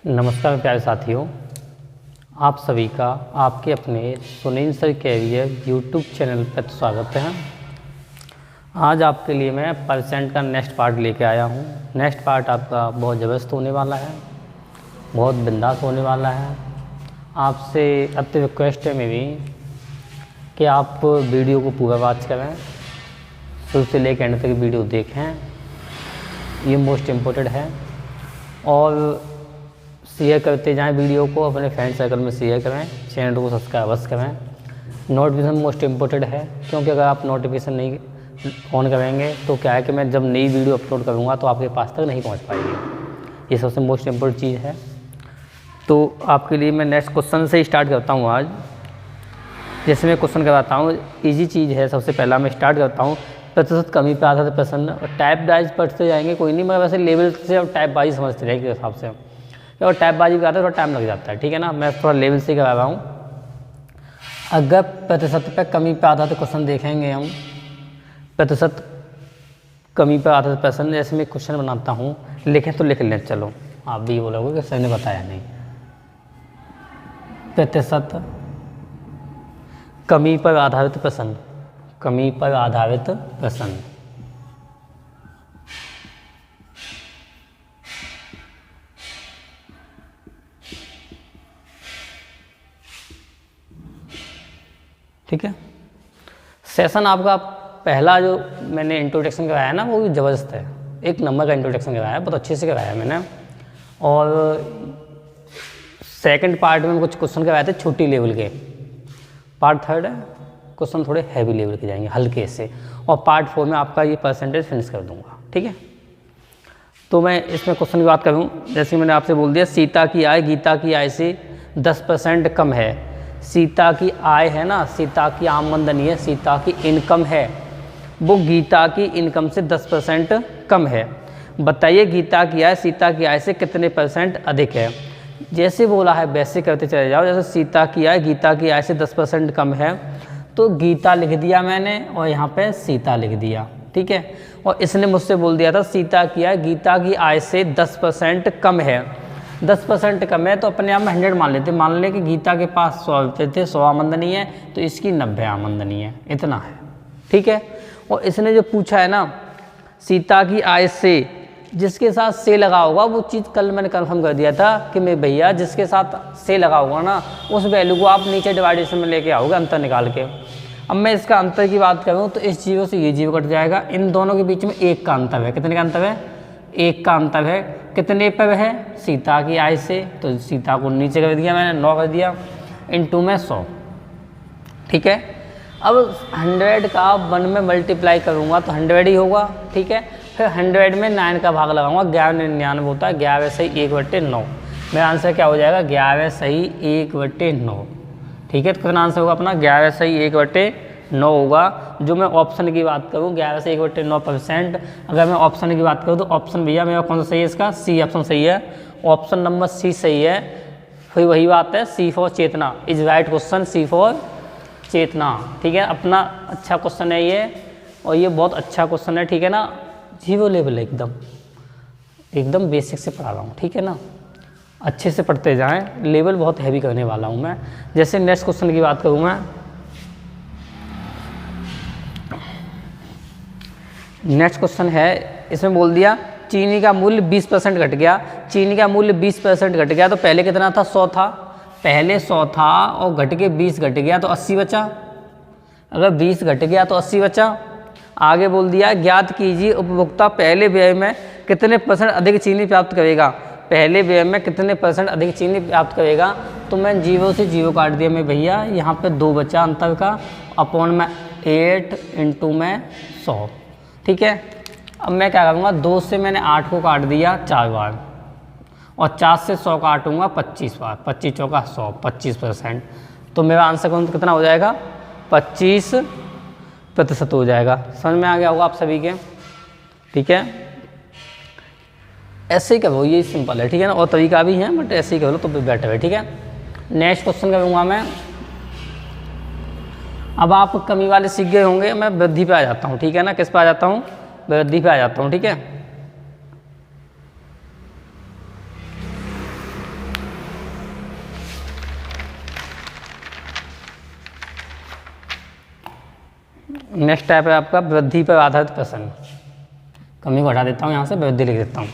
नमस्कार प्यारे साथियों, आप सभी का आपके अपने Sunil sir career YouTube channel पर स्वागत है। आज आपके लिए मैं परसेंट का नेक्स्ट पार्ट लेके आया हूँ। नेक्स्ट पार्ट आपका बहुत ज़बरदस्त होने वाला है, बहुत बिंदास होने वाला है। आपसे अति रिक्वेस्ट है मेरी कि आप वीडियो को पूरा वॉच करें, शुरू से लेकर एंड तक वीडियो देखें, ये मोस्ट इम्पोर्टेंट है। और शेयर करते जाएं वीडियो को, अपने फ्रेंड सर्कल में शेयर करें, चैनल को सब्सक्राइब अवश्य करें। नोटिफिकेशन मोस्ट इम्पोर्टेंट है, क्योंकि अगर आप नोटिफिकेशन नहीं ऑन करेंगे तो क्या है कि मैं जब नई वीडियो अपलोड करूँगा तो आपके पास तक नहीं पहुँच पाएगी। ये सबसे मोस्ट इम्पोर्टेंट चीज़ है। तो आपके लिए मैं नेक्स्ट क्वेश्चन से स्टार्ट करता हूँ आज। जैसे मैं क्वेश्चन करवाता हूँ, ईजी चीज़ है। सबसे पहला मैं स्टार्ट करता हूँ, प्रतिशत कमी पे आधारित प्रश्न। टाइप वाइज पढ़ते जाएंगे, कोई नहीं, मगर वैसे लेवल से और टाइप वाइज समझते रहेंगे के हिसाब से, और टाइप बाजी भी आता है, थोड़ा टाइम लग जाता है, ठीक है ना। मैं थोड़ा लेवल से करा रहा हूँ। अगर प्रतिशत पे कमी पे आधारित क्वेश्चन देखेंगे हम, प्रतिशत कमी पे आधारित प्रश्न, जैसे मैं क्वेश्चन बनाता हूँ, लिखें तो लिख लें। चलो आप भी बोलोगे कि सर ने बताया नहीं। प्रतिशत कमी पर आधारित प्रश्न, कमी पर आधारित प्रश्न। ठीक है। सेशन आपका पहला जो मैंने इंट्रोडक्शन कराया है ना, वो भी ज़बरदस्त है। एक नंबर का इंट्रोडक्शन कराया है, बहुत अच्छे से कराया है मैंने। और सेकंड पार्ट में कुछ क्वेश्चन कराए थे छोटी लेवल के। पार्ट थर्ड है, क्वेश्चन थोड़े हैवी लेवल के जाएंगे, हल्के से। और पार्ट 4 में आपका ये परसेंटेज फिनिश कर दूंगा, ठीक है। तो मैं इसमें क्वेश्चन की बात करूँ, जैसे मैंने आपसे बोल दिया, सीता की आय गीता की आय से 10% कम है। सीता की आय है ना, सीता की आमदनी है, सीता की इनकम है, वो गीता की इनकम से 10% कम है। बताइए गीता की आय सीता की आय से कितने % अधिक है। जैसे बोला है वैसे करते चले जाओ। जैसे सीता की आय गीता की आय से 10% कम है, तो गीता लिख दिया मैंने और यहाँ पे सीता लिख दिया, ठीक है। और इसने मुझसे बोल दिया था सीता की आय गीता की आय से 10% कम है। 10% कम है तो अपने आप में 100 मान लेते। मान ले कि गीता के पास 100 रुपये थे, 100 आमदनी है, तो इसकी 90 आमदनी है, इतना है, ठीक है। और इसने जो पूछा है ना, सीता की आय से, जिसके साथ से लगा होगा वो चीज़ कल मैंने कंफर्म कर दिया था कि मैं भैया जिसके साथ से लगा होगा ना, उस वैल्यू को आप नीचे डिवाइडेशन में लेके आओगे अंतर निकाल के। अब मैं इसका अंतर की बात करूँ तो इस जीरो से ये जीरो कट जाएगा। इन दोनों के बीच में 1 का अंतर है। कितने का अंतर है? 1 का अंतर है। कितने पर है? सीता की आय से, तो सीता को नीचे कर दिया मैंने, 9 कर दिया, इनटू में 100, ठीक है। अब 100 का 1 में मल्टीप्लाई करूँगा तो 100 ही होगा, ठीक है। फिर 100 में 9 का भाग लगाऊंगा, 1199 होता है, 11 सही 1/9। मेरा आंसर क्या हो जाएगा? 11 सही 1/9, ठीक है। तो कितना आंसर होगा अपना? 11 सही 1/9 होगा। जो मैं ऑप्शन की बात करूँ, 11 से 1/9%। अगर मैं ऑप्शन की बात करूँ तो ऑप्शन भैया मेरा कौन सा सही है? इसका सी ऑप्शन सही है, ऑप्शन नंबर सी सही है। फिर वही बात है, C for Chetna is right question, C for Chetna, ठीक है। अपना अच्छा क्वेश्चन है ये, और ये बहुत अच्छा क्वेश्चन है, ठीक है ना। जीरो लेवल है, एकदम बेसिक से पढ़ा रहा हूँ, ठीक है ना। अच्छे से पढ़ते जाएं, लेवल बहुत हैवी करने वाला हूँ मैं। जैसे नेक्स्ट क्वेश्चन की बात करूँ मैं, नेक्स्ट क्वेश्चन है, इसमें बोल दिया चीनी का मूल्य 20% घट गया। चीनी का मूल्य 20% घट गया, तो पहले कितना था? 100 था, पहले 100 था और घट के 20 घट गया तो 80 बचा। अगर 20 घट गया तो 80 बचा। आगे बोल दिया ज्ञात कीजिए उपभोक्ता पहले व्यय में कितने % अधिक चीनी प्राप्त करेगा। पहले व्यय में कितने % अधिक चीनी प्राप्त करेगा। तो मैं 0 से 0 काट दिया मैं भैया, यहाँ पे 2 बचा अंतर का, अपॉन में 8 इंटू में 100, ठीक है। अब मैं क्या करूँगा, 2 से मैंने 8 को काट दिया 4 बार, और 4 से 100 काटूंगा 25 बार, 25 चौका 100, 25%। तो मेरा आंसर कौन कितना हो जाएगा? 25% हो जाएगा। समझ में आ गया होगा आप सभी के, ठीक है। ऐसे ही करो, ये सिंपल है, ठीक है ना। और तरीका भी है, बट ऐसे ही करो तो बेटर है, ठीक है। नेक्स्ट क्वेश्चन करूँगा मैं। अब आप कमी वाले सीख गए होंगे, मैं वृद्धि पे आ जाता हूँ, ठीक है ना। किस पे आ जाता हूँ? वृद्धि पे आ जाता हूँ, ठीक है। नेक्स्ट टाइप है आपका वृद्धि पर आधारित प्रश्न। कमी को हटा देता हूँ, यहाँ से वृद्धि लिख देता हूँ।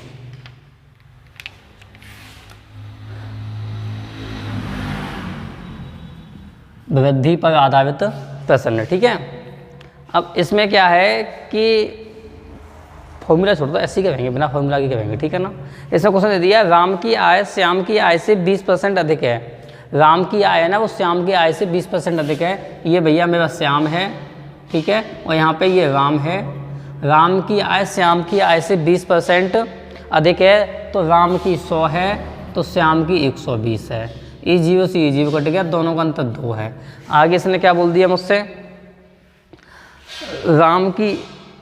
वृद्धि पर आधारित प्रश्न, ठीक है। अब इसमें क्या है कि फॉर्मूला छोड़ दो, ऐसे ही करेंगे, बिना फॉर्मूला के करेंगे, ठीक है ना। इसमें क्वेश्चन दे दिया, राम की आय श्याम की आय से 20% अधिक है। राम की आय है ना, वो श्याम की आय से 20% अधिक है। ये भैया मेरा श्याम है, ठीक है, और यहाँ पे ये राम है। राम की आय श्याम की आय से 20% अधिक है, तो राम की 100 है, तो श्याम की 120 है। ई जीरो से ई जीरो कट गया, दोनों का अंतर 2 है। आगे इसने क्या बोल दिया मुझसे,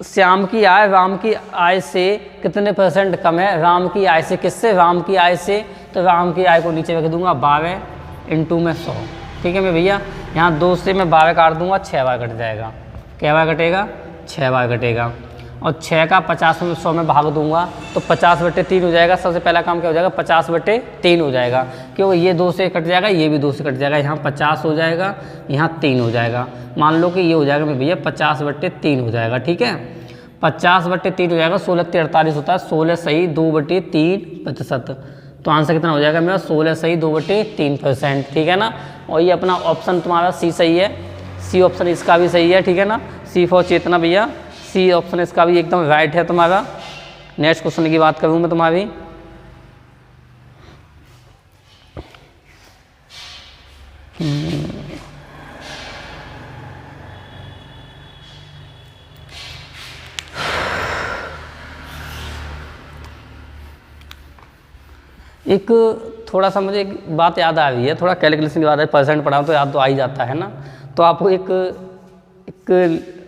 श्याम की आय राम की आय से कितने % कम है। राम की आय से किससे, राम की आय से, तो राम की आय को नीचे रख दूंगा 12 इंटू में 100, ठीक है मैं भैया। यहाँ 2 से मैं 12 काट दूंगा, 6 बार कट जाएगा। क्या बार कटेगा, 6 बार कटेगा। और 6 का 50 में 100 में भाग दूंगा तो 50/3 हो जाएगा। सबसे पहला काम क्या हो जाएगा, 50/3 हो जाएगा, क्योंकि ये 2 से कट जाएगा, ये भी 2 से कट जाएगा। यहाँ 50 हो जाएगा, यहाँ 3 हो जाएगा। मान लो कि ये हो जाएगा मैं भैया 50/3 हो जाएगा, ठीक है। 50/3 हो जाएगा, 16 × 48 होता है, 16 सही 2/3%। तो आंसर कितना हो जाएगा मेरा, 16 सही 2/3%, ठीक है ना। और ये अपना ऑप्शन तुम्हारा सी सही है, सी ऑप्शन इसका भी सही है, ठीक है ना। सी फॉर चेतना भैया, सी ऑप्शन इसका भी एकदम राइट है तुम्हारा। नेक्स्ट क्वेश्चन की बात करूँ मैं तुम्हारी, एक थोड़ा सा मुझे एक बात याद आ रही है, थोड़ा कैलकुलेशन की बात है, परसेंट पढ़ाऊँ तो याद तो आ ही जाता है ना। तो आपको एक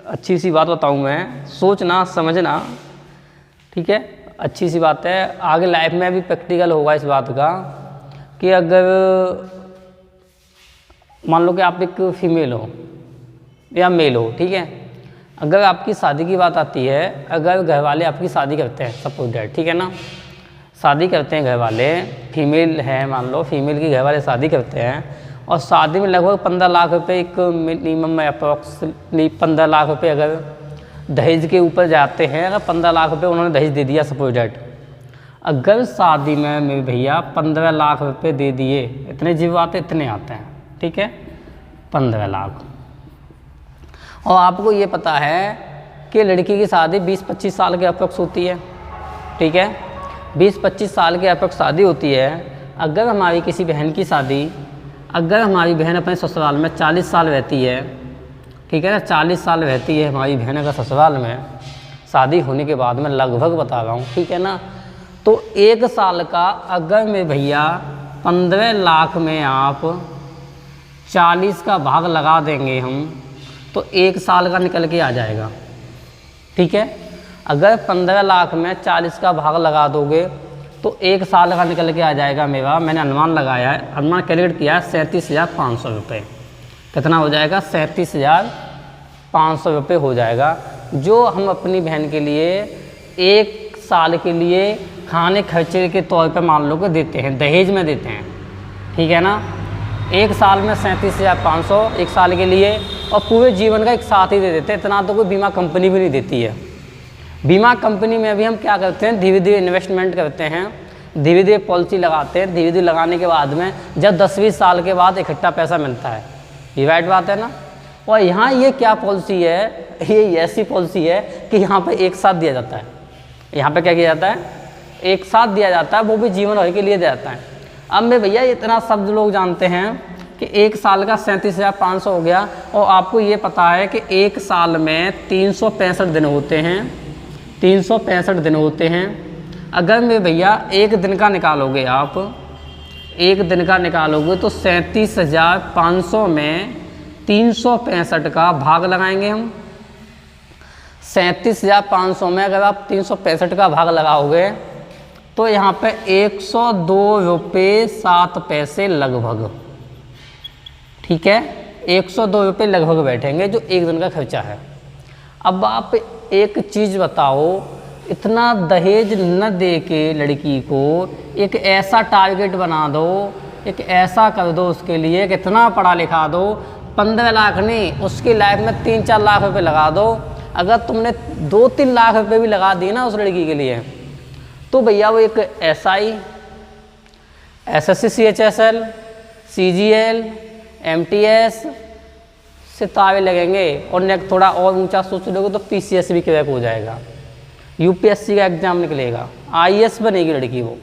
अच्छी सी बात बताऊँ मैं, सोचना समझना, ठीक है। अच्छी सी बात है, आगे लाइफ में भी प्रैक्टिकल होगा इस बात का कि अगर मान लो कि आप एक फीमेल हो या मेल हो, ठीक है। अगर आपकी शादी की बात आती है, अगर घर वाले आपकी शादी करते हैं, सपोज दैट, ठीक है ना, शादी करते हैं घर वाले, फीमेल है मान लो, फीमेल की घर वाले शादी करते हैं, और शादी में लगभग 15 लाख रुपए एक मिनिमम अप्रॉक्सली 15 लाख रुपए अगर दहेज के ऊपर जाते हैं। अगर 15 लाख रुपए उन्होंने दहेज दे दिया सपोज दैट, अगर शादी में मेरे भैया 15 लाख रुपए दे दिए, इतने जीव आते इतने आते हैं, ठीक है, 15 लाख। और आपको ये पता है कि लड़की की शादी 20-25 साल के अप्रॉक्स होती है, ठीक है, 20-25 साल के अप्रॉक्स शादी होती है। अगर हमारी किसी बहन की शादी, अगर हमारी बहन अपने ससुराल में 40 साल रहती है, ठीक है ना, 40 साल रहती है हमारी बहन का ससुराल में, शादी होने के बाद में लगभग बता रहा हूँ, ठीक है ना, तो 1 साल का अगर मैं भैया 15 लाख में आप 40 का भाग लगा देंगे हम, तो 1 साल का निकल के आ जाएगा, ठीक है। अगर 15 लाख में 40 का भाग लगा दोगे तो 1 साल का निकल के आ जाएगा मेरा, मैंने अनुमान लगाया है, अनुमान कैलकुलेट किया है, 37,500 रुपये। कितना हो जाएगा, 37,500 रुपये हो जाएगा, जो हम अपनी बहन के लिए 1 साल के लिए खाने खर्चे के तौर पे मान लो कि देते हैं, दहेज में देते हैं, ठीक है ना। 1 साल में 37,500 1 साल के लिए, और पूरे जीवन का एक साथ ही दे देते हैं। इतना तो कोई बीमा कंपनी भी नहीं देती है। बीमा कंपनी में भी हम क्या करते हैं, धीरे धीरे इन्वेस्टमेंट करते हैं, धीरे धीरे पॉलिसी लगाते हैं, धीरे धीरे लगाने के बाद में जब 10-20 साल के बाद इकट्ठा पैसा मिलता है, ये राइट बात है ना। और यहाँ ये क्या पॉलिसी है, ये ऐसी पॉलिसी है कि यहाँ पे एक साथ दिया जाता है। यहाँ पे क्या किया जाता है, एक साथ दिया जाता है, वो भी जीवन भर के लिए दिया जाता है। अब मैं भैया इतना शब्द लोग जानते हैं कि 1 साल का 37,500 हो गया, और आपको ये पता है कि 1 साल में 365 दिन होते हैं, 365 दिन होते हैं। अगर मैं भैया 1 दिन का निकालोगे, आप 1 दिन का निकालोगे तो 37,500 में 365 का भाग लगाएंगे हम। 37,500 में अगर आप 365 का भाग लगाओगे तो यहाँ पे 102 रुपये 7 पैसे लगभग, ठीक है, 102 रुपये लगभग बैठेंगे, जो 1 दिन का खर्चा है। अब आप एक चीज़ बताओ, इतना दहेज न दे के लड़की को एक ऐसा टारगेट बना दो, एक ऐसा कर दो उसके लिए कि इतना पढ़ा लिखा दो 15 लाख नहीं, उसकी लाइफ में 3-4 लाख रुपए लगा दो। अगर तुमने 2-3 लाख रुपए भी लगा दिए ना उस लड़की के लिए, तो भैया वो एक SI, SSC CHSL, CGL, MTS से तावे लगेंगे, और नेक्स्ट थोड़ा और ऊंचा सोच लोगे तो PCS भी क्रैक हो जाएगा, UPSC का एग्जाम निकलेगा, IAS बनेगी लड़की वो।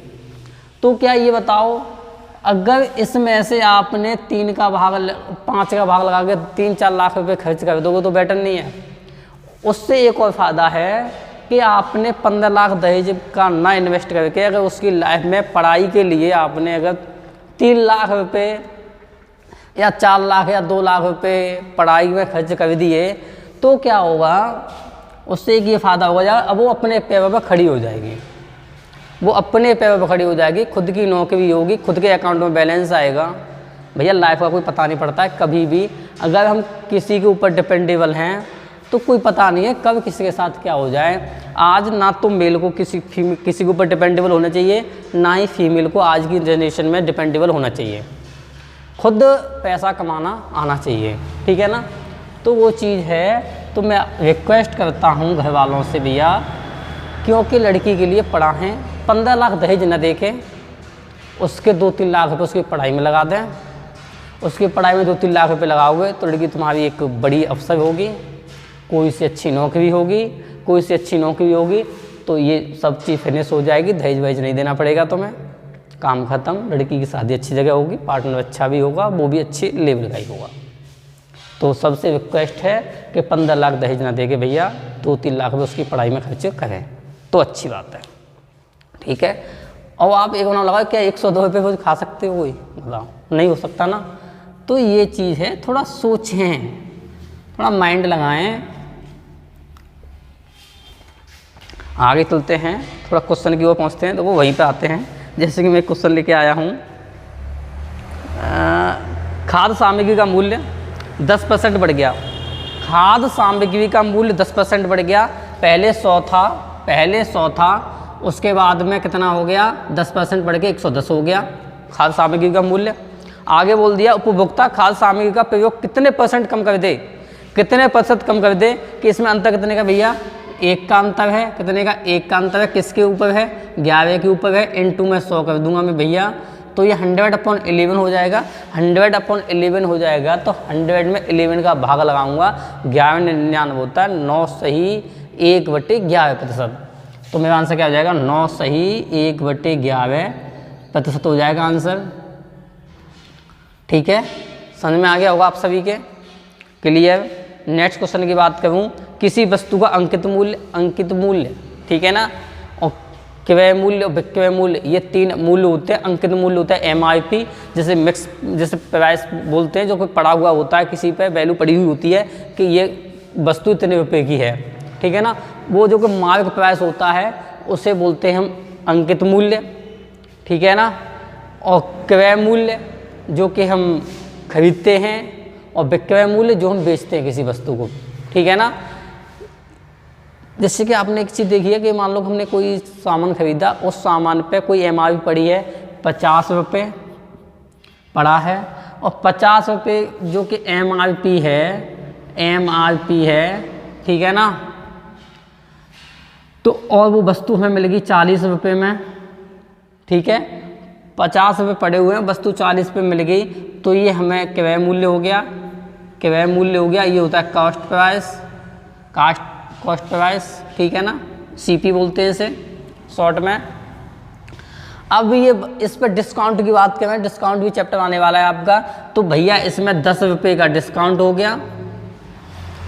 तो क्या ये बताओ, अगर इसमें से आपने 5 का भाग लगा के 3-4 लाख रुपए खर्च कर दोगे तो बेटर नहीं है। उससे एक और फ़ायदा है कि आपने 15 लाख दहेज का ना इन्वेस्ट करके अगर उसकी लाइफ में पढ़ाई के लिए आपने अगर 3 लाख रुपए या 4 लाख या 2 लाख रुपए पढ़ाई में खर्च कर दिए, तो क्या होगा, उससे एक ये फ़ायदा होगा यार, अब वो अपने पैरों पर खड़ी हो जाएगी, वो अपने पैरों पर खड़ी हो जाएगी, खुद की नौकरी होगी, खुद के अकाउंट में बैलेंस आएगा। भैया लाइफ का कोई पता नहीं पड़ता है कभी भी। अगर हम किसी के ऊपर डिपेंडेबल हैं तो कोई पता नहीं है कब किसी के साथ क्या हो जाए। आज ना तो मेल को किसी के ऊपर डिपेंडेबल होना चाहिए, ना ही फीमेल को आज की जनरेशन में डिपेंडेबल होना चाहिए। खुद पैसा कमाना आना चाहिए, ठीक है ना। तो वो चीज़ है। तो मैं रिक्वेस्ट करता हूँ घर वालों से भैया, क्योंकि लड़की के लिए पढ़ाएं, 15 लाख दहेज न देखें, उसके 2-3 लाख रुपये उसकी पढ़ाई में लगा दें। उसकी पढ़ाई में 2-3 लाख रुपये लगाओगे तो लड़की तुम्हारी एक बड़ी अफसर होगी, कोई से अच्छी नौकरी होगी, कोई से अच्छी नौकरी होगी, तो ये सब चीज़ फिनिश हो जाएगी, दहेज वहेज नहीं देना पड़ेगा तुम्हें, काम ख़त्म। लड़की की शादी अच्छी जगह होगी, पार्टनर अच्छा भी होगा, वो भी अच्छे लेवल का ही होगा। तो सबसे रिक्वेस्ट है कि 15 लाख दहेज ना देके भैया 2-3 लाख रुपये उसकी पढ़ाई में खर्च करें तो अच्छी बात है, ठीक है। और आप एक नाम लगाओ, क्या 100-2 रुपये रोज खा सकते हो? कोई बताओ, नहीं हो सकता ना। तो ये चीज़ है, थोड़ा सोचें, थोड़ा माइंड लगाएं। आगे चलते हैं, थोड़ा क्वेश्चन की ओर पहुँचते हैं, तो वो वहीं पे आते हैं। जैसे कि मैं क्वेश्चन लेके आया हूँ, खाद्य सामग्री का मूल्य 10% बढ़ गया। खाद्य सामग्री का मूल्य 10% बढ़ गया। पहले 100 था, उसके बाद में कितना हो गया, 10% बढ़ के 110 हो गया खाद्य सामग्री का मूल्य। आगे बोल दिया उपभोक्ता खाद्य सामग्री का प्रयोग कितने % कम कर दे, कितने % कम कर दे, कि इसमें अंतर कितने का भैया, 1 का अंतर है। कितने का? 1 का अंतर है। किसके ऊपर है? 11 के ऊपर है। इनटू में 100 कर दूंगा मैं भैया, तो ये 100/11 हो जाएगा। 100/11 हो जाएगा तो 100 में 11 का भाग लगाऊंगा, 1199 होता है, 9 सही 1/11%। तो मेरा आंसर क्या हो जाएगा, 9 सही 1/11% हो जाएगा आंसर, ठीक है। समझ में आ गया होगा आप सभी के, क्लियर। नेक्स्ट क्वेश्चन की बात करूं, किसी वस्तु का अंकित मूल्य, ठीक है ना, और क्रय मूल्य और विक्रय मूल्य, ये 3 मूल्य होते हैं। अंकित मूल्य होता है MRP, जैसे प्राइस बोलते हैं, जो कोई पड़ा हुआ होता है, किसी पे वैल्यू पड़ी हुई होती है कि ये वस्तु इतने रुपए की है, ठीक है ना। वो जो कि मार्क प्राइस होता है उसे बोलते हैं हम अंकित मूल्य, ठीक है ना। और क्रय मूल्य जो कि हम खरीदते हैं, और विक्रय मूल्य जो हम बेचते हैं किसी वस्तु को, ठीक है ना। जैसे कि आपने एक चीज़ देखी है कि मान लो हमने कोई सामान खरीदा, उस सामान पे कोई MRP पड़ी है 50 रुपये पड़ा है, और 50 रुपये जो कि MRP है, ठीक है ना। तो और वो वस्तु हमें मिलेगी 40 रुपये में, ठीक है। 50 रुपये पड़े हुए हैं, वस्तु 40 रुपये मिल गई, तो ये हमें क्रय मूल्य हो गया, क्रय मूल्य हो गया। ये होता है कॉस्ट प्राइस, ठीक है ना, CP बोलते हैं इसे शॉर्ट में। अब ये इस पर डिस्काउंट की बात करें, डिस्काउंट भी चैप्टर आने वाला है आपका, तो भैया इसमें 10 रुपये का डिस्काउंट हो गया,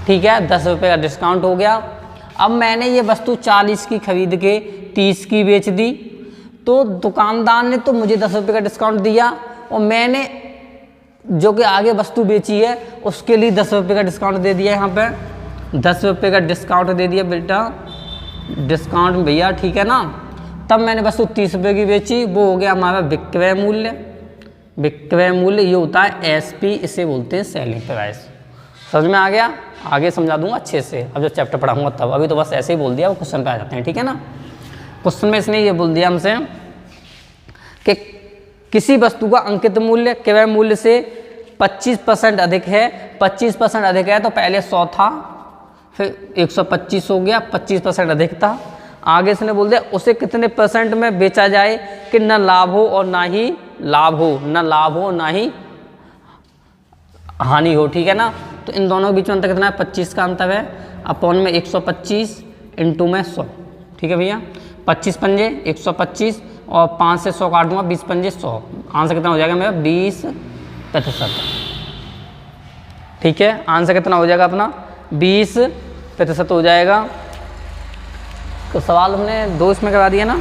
ठीक है, 10 रुपये का डिस्काउंट हो गया। अब मैंने ये वस्तु 40 की खरीद के 30 की बेच दी, तो दुकानदार ने तो मुझे 10 रुपये का डिस्काउंट दिया, और मैंने जो कि आगे वस्तु बेची है उसके लिए 10 रुपये का डिस्काउंट दे दिया। यहाँ पे 10 रुपये का डिस्काउंट दे दिया बेटा, डिस्काउंट भैया, ठीक है ना। तब मैंने वस्तु 30 रुपये की बेची, वो हो गया हमारा विक्रय मूल्य। विक्रय मूल्य ये होता है SP, इसे बोलते हैं सेलिंग प्राइस। समझ में आ गया? आगे समझा दूंगा अच्छे से, अब जब चैप्टर पढ़ाऊंगा तब। अभी तो बस ऐसे ही बोल दिया, वो क्वेश्चन पे आ जाते हैं, ठीक है ना। क्वेश्चन में इसने ये बोल दिया हमसे कि किसी वस्तु का अंकित मूल्य क्रय मूल्य से 25% अधिक है, 25% अधिक है तो पहले 100 था, फिर 125 हो गया, 25% अधिक था। आगे इसने बोल दिया उसे कितने परसेंट में बेचा जाए कि न लाभ हो और ना ही लाभ हो, न लाभ हो ना ही हानि हो, ठीक है ना। तो इन दोनों के बीच में अंतर कितना है, 25 का अंतर है, अपॉन में 125 इंटू में 100, ठीक है भैया। 25 पंजे 125 और 5 से 100 काट दूंगा, 20 पंजे 100, आंसर कितना हो जाएगा मेरा 20%, ठीक है। आंसर कितना हो जाएगा अपना 20% हो जाएगा। तो सवाल हमने 2 इसमें करवा दिया ना,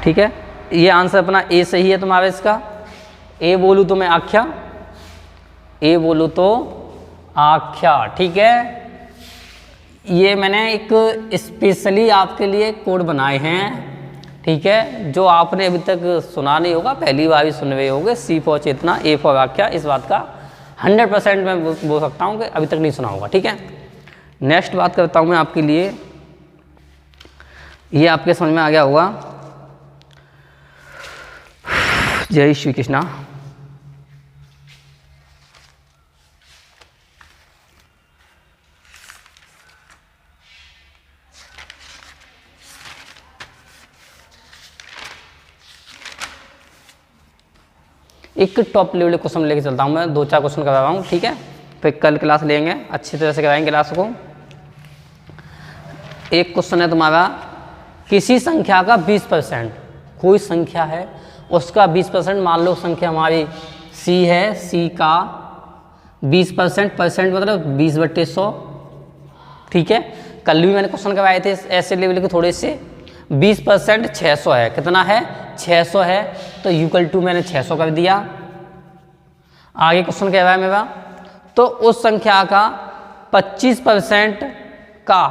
ठीक है। ये आंसर अपना ए सही है तुम्हारा इसका। ए बोलूँ तो मैं आख्या, ए बोलूँ तो आख्या, ठीक है। ये मैंने एक स्पेशली आपके लिए कोड बनाए हैं, ठीक है, जो आपने अभी तक सुना नहीं होगा, पहली बार ही सुन रहे होगे। सी फॉर चेतना, ए फॉर आख्या, इस बात का 100% मैं बोल सकता हूँ कि अभी तक नहीं सुना होगा, ठीक है। नेक्स्ट बात करता हूँ मैं आपके लिए, ये आपके समझ में आ गया होगा। जय श्री कृष्णा। एक टॉप लेवल क्वेश्चन लेके चलता हूँ मैं, 2-4 क्वेश्चन करवा रहा हूँ, ठीक है। फिर कल क्लास लेंगे, अच्छी तरह से कराएंगे क्लास को। एक क्वेश्चन है तुम्हारा, किसी संख्या का 20%, कोई संख्या है उसका 20%, मान लो संख्या हमारी सी है, सी का 20% मतलब 20/100, ठीक है। कल भी मैंने क्वेश्चन करवाए थे ऐसे लेवल के थोड़े से। 20% 600 है, कितना है 600 है, तो इक्वल टू मैंने 600 कर दिया। आगे क्वेश्चन कह रहा है मेरा, तो उस संख्या का 25% का,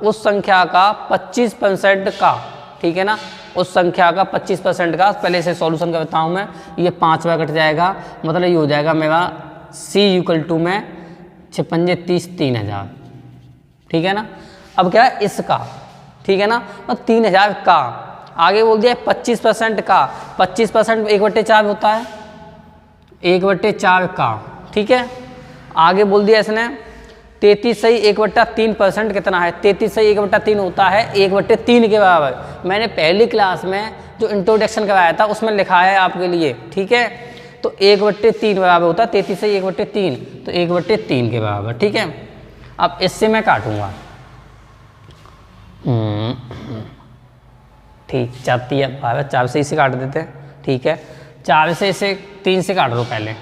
उस संख्या का 25% का, ठीक है ना, उस संख्या का 25% का, पहले इसे सॉल्यूशन करता हूँ मैं, ये 5 बार कट जाएगा, मतलब ये हो जाएगा मेरा सी इक्वल टू में 6×5 30, 3000, ठीक है ना। अब क्या है इसका, ठीक है ना, और 3000 का, आगे बोल दिया 25% का, 25% 1/4 होता है, 1/4 का, ठीक है। आगे बोल दिया इसने 33 सही 1/3% कितना है, 33 सही 1/3 होता है 1/3 के बराबर। मैंने पहली क्लास में जो इंट्रोडक्शन कराया था उसमें लिखा है आपके लिए, ठीक है। तो 1/3 बराबर होता है 33 सही 1/3, तो 1/3 के बराबर, ठीक है। अब इससे मैं काटूंगा, ठीक, 4 से इसे काट देते हैं, ठीक है। 4 से इसे 3 से काट दो, पहले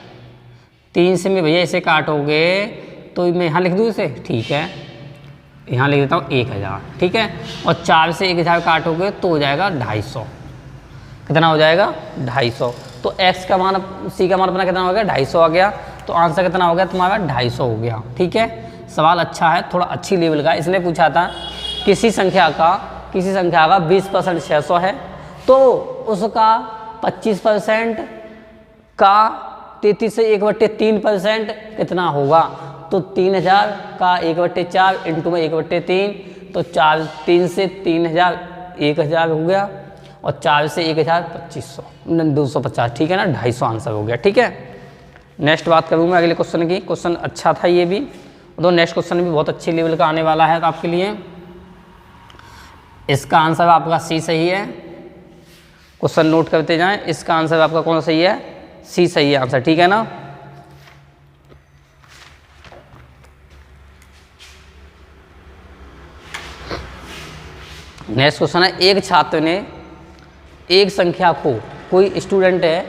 3 से मैं भैया इसे काटोगे तो मैं यहाँ लिख दूँ इसे, ठीक है, यहाँ लिख देता हूँ 1000, ठीक है। और 4 से 1000 काटोगे तो हो जाएगा 250, कितना हो जाएगा 250। तो x का मान, c का मान अपना कितना हो गया 250 आ गया, तो आंसर कितना हो गया तुम्हारा 250 हो गया, ठीक है। सवाल अच्छा है, थोड़ा अच्छी लेवल का। इसने पूछा था किसी संख्या का 20% 600 है, तो उसका 25% का 33 से 1/3% कितना होगा, तो 3000 का 1/4 इंटू में 1/3, तो 3 से 3000 1000 हो गया, और 4 से 1000 250, ठीक है ना, 250 आंसर हो गया, ठीक है। नेक्स्ट बात करूँ मैं अगले क्वेश्चन की। क्वेश्चन अच्छा था ये भी, तो नेक्स्ट क्वेश्चन भी बहुत अच्छे लेवल का आने वाला है आपके लिए। इसका आंसर आपका सी सही है, क्वेश्चन नोट करते जाएं। इसका आंसर आपका कौन सही है, सी सही है आंसर, ठीक है ना। नेक्स्ट क्वेश्चन है, एक छात्र ने एक संख्या को, कोई स्टूडेंट है,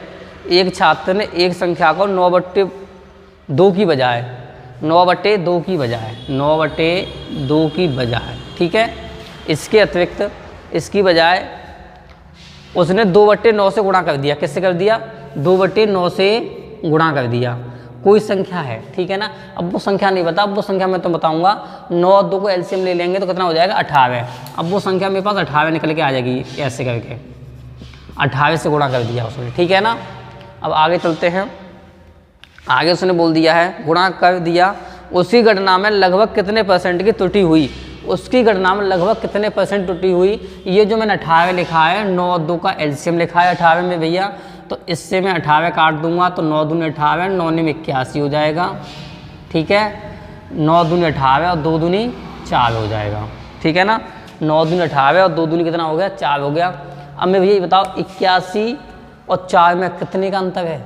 एक छात्र ने एक संख्या को 9/2 की बजाय 9/2 की बजाय, ठीक है, इसके अतिरिक्त इसकी बजाय उसने 2/9 से गुणा कर दिया। किससे कर दिया, 2/9 से गुणा कर दिया। कोई संख्या है, ठीक है ना। अब वो संख्या नहीं बता, अब वो संख्या मैं तो बताऊंगा। 9 और 2 को एलसीएम ले लेंगे तो कितना हो जाएगा 18। अब वो संख्या मेरे पास 18 निकल के आ जाएगी, ऐसे करके 18 से गुणा कर दिया उसने, ठीक है ना। अब आगे चलते हैं। आगे उसने बोल दिया है गुणा कर दिया, उसी गणना में लगभग कितने % की त्रुटि हुई, उसकी गणना में लगभग कितने % त्रुटि हुई। ये जो मैंने 18 लिखा है, 9 और 2 का एलसीएम लिखा है 18 में भैया, तो इससे मैं 98 काट दूंगा तो 9 दूनी 98, 9 में 81 हो जाएगा। ठीक है, 9 दूनी 98 और 2 दूनी 4 हो जाएगा। ठीक है ना, 9 दूनी 98 और 2 दूनी कितना हो गया, 4 हो गया। अब मैं भैया बताओ 81 और 4 में कितने का अंतर है?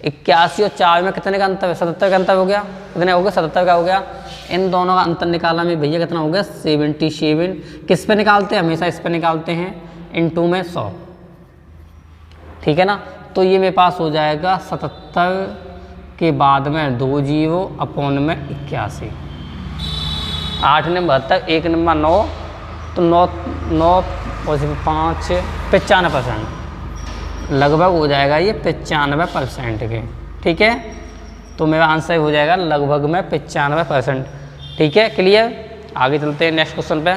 81 और 4 में कितने का अंतर है? 77 का अंतर हो गया। कितने हो गया? 77 का हो गया। इन दोनों का अंतर निकाला में भैया कितना हो गया? 77। किस पे निकालते हैं? हमेशा इस पे निकालते हैं, इनटू में 100। ठीक है ना, तो ये मेरे पास हो जाएगा 77 के बाद में 2 जीरो अपॉन में 81। 8 ने 72, 1 नंबर 9, तो 9 और 5 95% लगभग हो जाएगा ये 95% के। ठीक है, तो मेरा आंसर हो जाएगा लगभग में 95%। ठीक है, क्लियर। आगे चलते हैं नेक्स्ट क्वेश्चन पे।